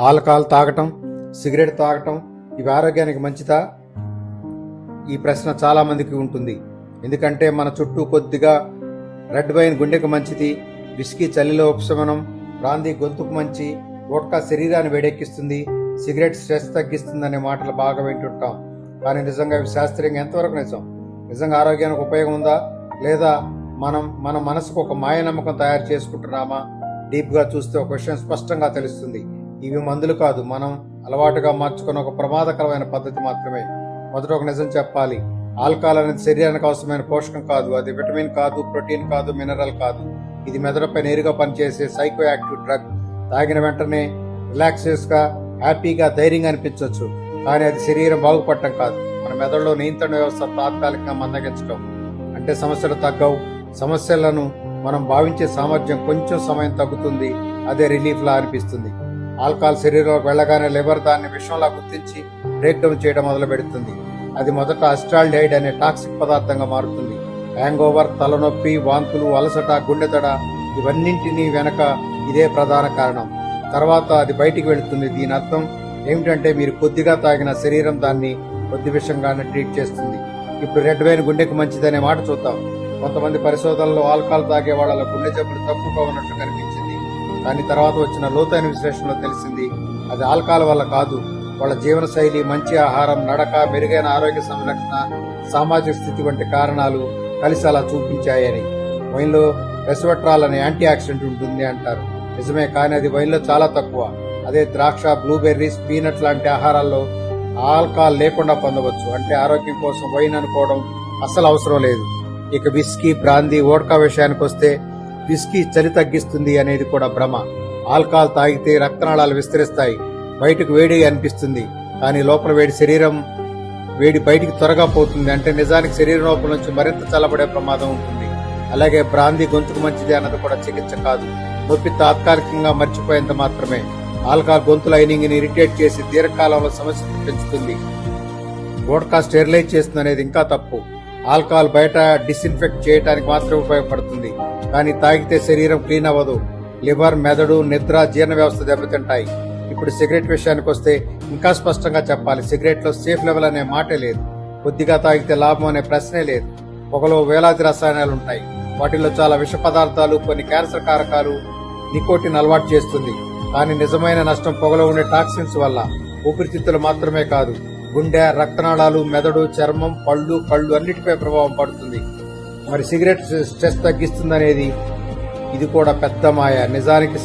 Alcohol తాగటం, cigarette తాగటం ఇవి ఆరోగ్యానికి మంచిదా? ఈ ప్రశ్న చాలా మందికి ఉంటుంది. ఎందుకంటే మన చుట్టూ కొద్దిగా రెడ్ వైన్ గుండెకు మంచిది, విస్కీ చలిలో ఉపశమనం, బ్రాందీ గొంతుకు మంచి, వోడ్కా శరీరాన్ని వేడెక్కిస్తుంది, సిగరెట్ స్ట్రెస్ తగ్గిస్తుందనే మాటలు బాగా వింటుంటాం. కానీ నిజంగా ఇవి శాస్త్రీయంగా ఎంతవరకు నిజం? నిజంగా ఆరోగ్యానికి ఉపయోగం ఉందా, లేదా మన మనసుకు ఒక మాయ నమ్మకం తయారు చేసుకుంటున్నామా? డీప్ గా చూస్తే ఒక విషయం స్పష్టంగా తెలుస్తుంది. ఇవి మందులు కాదు, మనం అలవాటుగా మార్చుకున్న ఒక ప్రమాదకరమైన పద్ధతి మాత్రమే. మొదట ఒక నిజం చెప్పాలి. ఆల్కహాల్ అనేది శరీరానికి అవసరమైన పోషకం కాదు. అది విటమిన్ కాదు, ప్రోటీన్ కాదు, మినరల్ కాదు. ఇది మెదడుపై నేరుగా పనిచేసే సైకో యాక్టివ్ డ్రగ్. తాగిన వెంటనే రిలాక్సేస్ గా, హ్యాపీగా, ధైర్యంగా అనిపించవచ్చు. కానీ అది శరీరం బాగుపడటం కాదు. మన మెదడులో నియంత్రణ వ్యవస్థ తాత్కాలికంగా మందగించడం. అంటే సమస్యలు తగ్గవు. సమస్యలను మనం భావించే సామర్థ్యం కొంచెం సమయం తగ్గుతుంది. అదే రిలీఫ్ లా అనిపిస్తుంది. ఆల్కహాల్ శరీరంలోకి వెళ్లగానే లివర్ దాన్ని విషంలా గుర్తించి బ్రేక్ డౌన్ చేయడం మొదలు పెడుతుంది. అది మొదట అసిటాల్డిహైడ్ అనే టాక్సిక్ పదార్థంగా మారుతుంది. హ్యాంగ్ ఓవర్, తలనొప్పి, వాంతులు, అలసట, గుండెదడ ఇవన్నింటినీ వెనక ఇదే ప్రధాన కారణం. తర్వాత అది బయటికి వెళుతుంది. దీని అర్థం ఏమిటంటే మీరు కొద్దిగా తాగిన శరీరం దాన్ని కొద్ది విషంగానే ట్రీట్ చేస్తుంది. ఇప్పుడు రెడ్ వైన్ గుండెకు మంచిదనే మాట చూద్దాం. కొంతమంది పరిశోధనలో ఆల్కహాల్ తాగే వాళ్ళ గుండె జబ్బులు తక్కువగా ఉన్నట్లు కనిపించింది. కానీ తర్వాత వచ్చిన లోతైన విశ్లేషణలో తెలిసింది అది ఆల్కహాల్ వల్ల కాదు, వాళ్ళ జీవన శైలి, మంచి ఆహారం, నడక, మెరుగైన ఆరోగ్య సంరక్షణ, సామాజిక స్థితి వంటి కారణాలు కలిసి అలా చూపించాయని. వైన్లో రెస్వెట్రాల్ అనే యాంటీ ఆక్సిడెంట్ ఉంటుంది అంటారు. నిజమే, కానీ అది వైన్లో చాలా తక్కువ. అదే ద్రాక్ష, బ్లూబెర్రీస్, పీనట్ లాంటి ఆహారాల్లో ఆల్కహాల్ లేకుండా పొందవచ్చు. అంటే ఆరోగ్యం కోసం వైన్ అనుకోవడం అస్సలు అవసరం లేదు. ఇక విస్కీ, బ్రాందీ, వోడ్కా విషయానికి వస్తే విస్కీ చలి తగ్గిస్తుంది అనేది కూడా భ్రమ. ఆల్కహాల్ తాగితే రక్తనాళాలు విస్తరిస్తాయి, బయటకు వేడి అనిపిస్తుంది. కానీ లోపల వేడి బయటికి త్వరగా పోతుంది. అంటే నిజానికి శరీరం లోపల నుంచి మరింత చల్లబడే ప్రమాదం ఉంటుంది. అలాగే బ్రాందీ గొంతుకు మంచిది అన్నది కూడా చికిత్స కాదు, నొప్పి తాత్కాలికంగా మర్చిపోయేంత మాత్రమే. ఆల్కహాల్ గొంతు లైనింగ్ ని ఇరిటేట్ చేసి దీర్ఘకాలంలో సమస్యలు పెంచుతుంది. వోడ్కా స్టెరిలైజ్ చేస్తుంది అనేది ఇంకా తప్పు. ఆల్కహాల్ బయట డిస్ఇన్ఫెక్ట్ చేయడానికి మాత్రమే ఉపయోగపడుతుంది. కానీ తాగితే శరీరం క్లీన్ అవ్వదు. లివర్, మెదడు, నిద్ర, జీర్ణ వ్యవస్థ దెబ్బతింటాయి. ఇప్పుడు సిగరెట్ విషయానికి వస్తే ఇంకా స్పష్టంగా చెప్పాలి. సిగరెట్ లో సేఫ్ లెవెల్ అనే మాటే లేదు. కొద్దిగా తాగితే లాభం అనే ప్రశ్నే లేదు. పొగలో వేలాది రసాయనాలు ఉంటాయి. వాటిల్లో చాలా విష పదార్థాలు, కొన్ని క్యాన్సర్ కారకాలు, నికోటిన్ అలవాటు చేస్తుంది. కానీ నిజమైన నష్టం పొగలో ఉండే టాక్సిన్స్ వల్ల. ఊపిరితిత్తులు మాత్రమే కాదు, గుండె, రక్తనాళాలు, మెదడు, చర్మం, పళ్ళు, కళ్ళు అన్నిటిపై ప్రభావం పడుతుంది. మరి సిగరెట్ స్ట్రెస్ తగ్గిస్తుందనేది ఇది కూడా పెద్ద మాయ. నిజానికి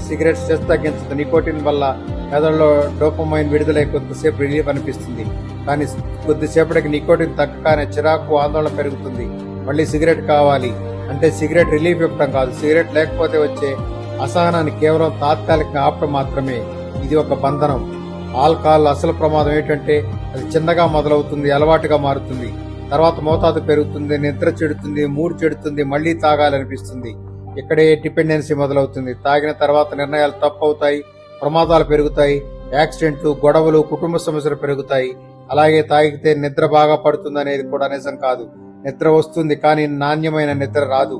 సిగరెట్ స్ట్రెస్ తగ్గించదు. నికోటిన్ వల్ల మెదడులో డోపమైన్ విడుదలై కొద్దిసేపు రిలీఫ్ అనిపిస్తుంది. కానీ కొద్దిసేపటికి నికోటిన్ తగ్గగానే చిరాకు, ఆందోళన పెరుగుతుంది. మళ్ళీ సిగరెట్ కావాలి. అంటే సిగరెట్ రిలీఫ్ ఇవ్వడం కాదు, సిగరెట్ లేకపోతే వచ్చే అసహనాన్ని కేవలం తాత్కాలికంగా ఆపడం మాత్రమే. ఇది ఒక బంధనం. ఆల్కహాల్ అసలు ప్రమాదం ఏంటంటే అది చిన్నగా మొదలవుతుంది, అలవాటుగా మారుతుంది, తర్వాత మోతాదు పెరుగుతుంది, నిద్ర చెడుతుంది, మూడ్ చెడుతుంది, మళ్లీ తాగాలనిపిస్తుంది. ఇక్కడే డిపెండెన్సీ మొదలవుతుంది. తాగిన తర్వాత నిర్ణయాలు తప్పు అవుతాయి, ప్రమాదాలు పెరుగుతాయి, యాక్సిడెంట్లు, గొడవలు, కుటుంబ సమస్యలు పెరుగుతాయి. అలాగే తాగితే నిద్ర బాగా పడుతుందనేది కూడా నిజం కాదు. నిద్ర వస్తుంది, కానీ నాణ్యమైన నిద్ర రాదు.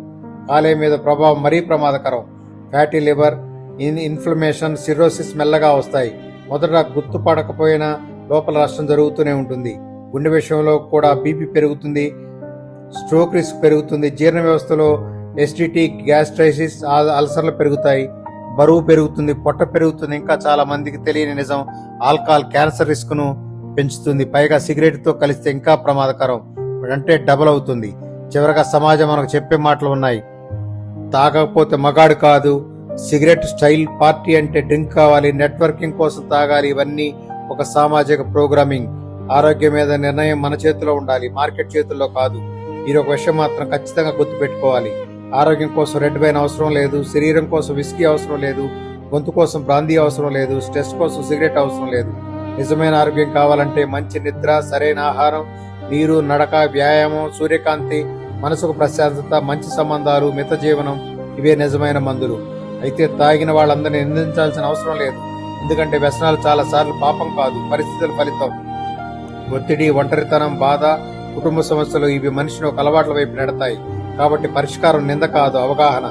కాలేయం మీద ప్రభావం మరీ ప్రమాదకరం. ఫ్యాటీ లివర్, ఇన్ఫ్లమేషన్, సిరోసిస్ మెల్లగా వస్తాయి. మొదట గుర్తుపడకపోయినా లోపల నష్టం జరుగుతూనే ఉంటుంది. గుండె విషయంలో కూడా బీపీ పెరుగుతుంది, స్ట్రోక్ రిస్క్ పెరుగుతుంది, జీర్ణ వ్యవస్థలో ఎసిడిటీ, గ్యాస్ట్రైటిస్, అల్సర్లు పెరుగుతాయి, బరువు పెరుగుతుంది, పొట్ట పెరుగుతుంది. ఇంకా చాలా మందికి తెలియని నిజం, ఆల్కహాల్ క్యాన్సర్ రిస్క్ ను పెంచుతుంది. పైగా సిగరెట్ తో కలిస్తే ఇంకా ప్రమాదకరం, అంటే డబుల్ అవుతుంది. చివరగా సమాజం మనకు చెప్పే మాటలు ఉన్నాయి. తాగకపోతే మగాడు కాదు, సిగరెట్ స్టైల్, పార్టీ అంటే డ్రింక్ కావాలి, నెట్వర్కింగ్ కోసం తాగాలి. ఇవన్నీ ఒక సామాజిక ప్రోగ్రామింగ్. ఆరోగ్యం మీద నిర్ణయం మన చేతిలో ఉండాలి, మార్కెట్ చేతుల్లో కాదు. మీరు ఒక విషయం మాత్రం ఖచ్చితంగా గుర్తుపెట్టుకోవాలి. ఆరోగ్యం కోసం రెడ్ వైన్ అవసరం లేదు, శరీరం కోసం విస్కీ అవసరం లేదు, గొంతు కోసం బ్రాందీ అవసరం లేదు, స్ట్రెస్ కోసం సిగరెట్ అవసరం లేదు. నిజమైన ఆరోగ్యం కావాలంటే మంచి నిద్ర, సరైన ఆహారం, నీరు, నడక, వ్యాయామం, సూర్యకాంతి, మనసుకు ప్రశాంతత, మంచి సంబంధాలు, మిత జీవనం ఇవే నిజమైన మందులు. అయితే తాగిన వాళ్ళందరినీ నిందించాల్సిన అవసరం లేదు. ఎందుకంటే వ్యసనాలు చాలా సార్లు పాపం కాదు, పరిస్థితుల ఫలితం. ఒత్తిడి, ఒంటరితనం, బాధ, కుటుంబ సమస్యలు ఇవి మనిషిని ఒక అలవాట్ల వైపు నెడతాయి. కాబట్టి పరిష్కారం నింద కాదు, అవగాహన.